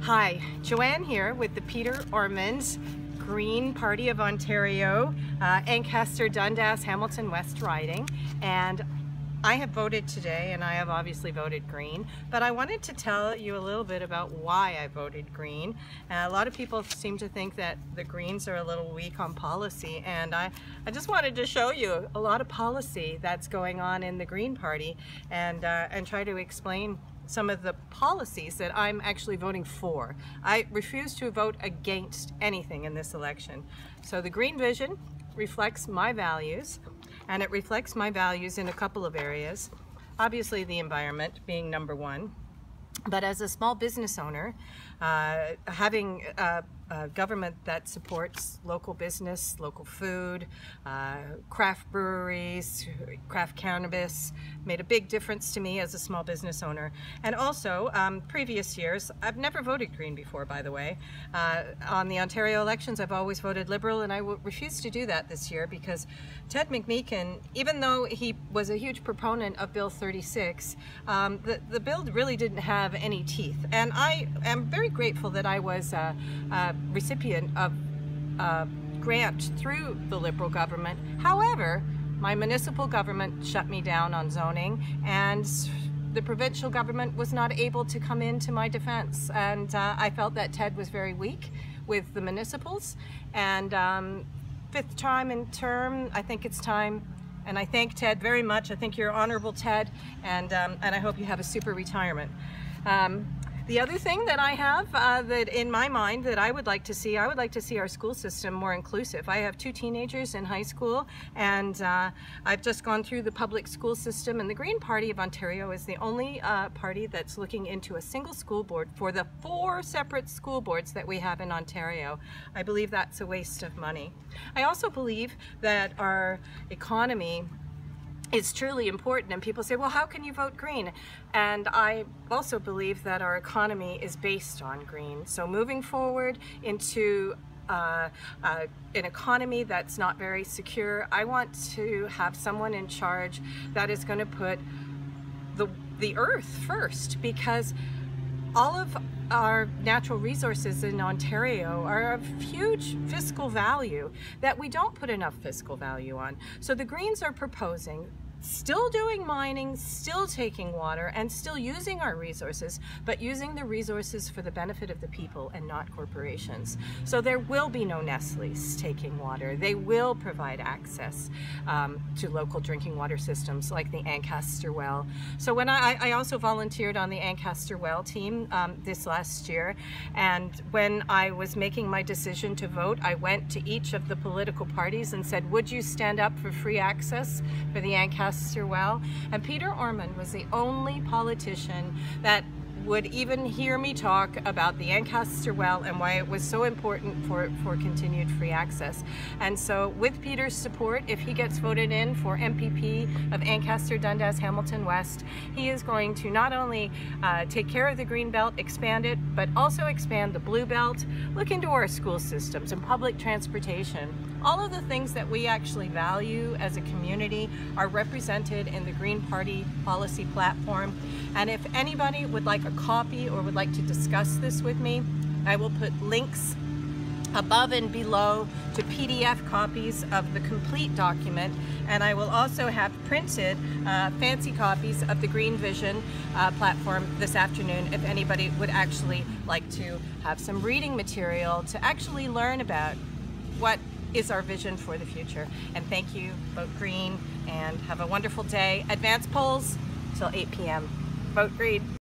Hi, Joanne here with the Peter Ormond Green Party of Ontario, Ancaster, Dundas, Hamilton West riding, and I have voted today, and I have obviously voted Green, but I wanted to tell you a little bit about why I voted Green. A lot of people seem to think that the Greens are a little weak on policy, and I just wanted to show you a lot of policy that's going on in the Green Party and try to explain some of the policies that I'm actually voting for. I refuse to vote against anything in this election. So the Green Vision reflects my values, and it reflects my values in a couple of areas. Obviously the environment being number one, but as a small business owner, having a government that supports local business, local food, craft breweries, craft cannabis, made a big difference to me as a small business owner. And also, previous years, I've never voted Green before, by the way. On the Ontario elections, I've always voted Liberal, and I refuse to do that this year because Ted McMeekin, even though he was a huge proponent of Bill 36, the bill really didn't have any teeth. And I am very grateful that I was a recipient of a grant through the Liberal government. However, my municipal government shut me down on zoning, and the provincial government was not able to come into my defense. And I felt that Ted was very weak with the municipals. And fifth time in term, I think it's time. And I thank Ted very much. I think you're honorable, Ted, and I hope you have a super retirement. The other thing that I have that in my mind that I would like to see our school system more inclusive. I have two teenagers in high school, and I've just gone through the public school system, and the Green Party of Ontario is the only party that's looking into a single school board for the 4 separate school boards that we have in Ontario. I believe that's a waste of money. I also believe that our economy is truly important, and people say, well, how can you vote Green? And I also believe that our economy is based on green. So moving forward into an economy that's not very secure, I want to have someone in charge that is going to put the earth first, because all of our natural resources in Ontario are of huge fiscal value that we don't put enough fiscal value on. So the Greens are proposing still doing mining, still taking water, and still using our resources, but using the resources for the benefit of the people and not corporations. So there will be no Nestle's taking water. They will provide access to local drinking water systems like the Ancaster well. So when I also volunteered on the Ancaster well team this last year, and when I was making my decision to vote, I went to each of the political parties and said, would you stand up for free access for the Ancaster well? And Peter Ormond was the only politician that would even hear me talk about the Ancaster well and why it was so important for continued free access. And so with Peter's support, if he gets voted in for MPP of Ancaster, Dundas, Hamilton West, he is going to not only take care of the Green Belt, expand it, but also expand the Blue Belt, look into our school systems and public transportation. All of the things that we actually value as a community are represented in the Green Party policy platform. And if anybody would like a copy or would like to discuss this with me, I will put links above and below to PDF copies of the complete document, and I will also have printed fancy copies of the Green Vision platform this afternoon if anybody would actually like to have some reading material to actually learn about what is our vision for the future. And thank you, vote Green, and have a wonderful day. Advance polls till 8 p.m. Vote Green.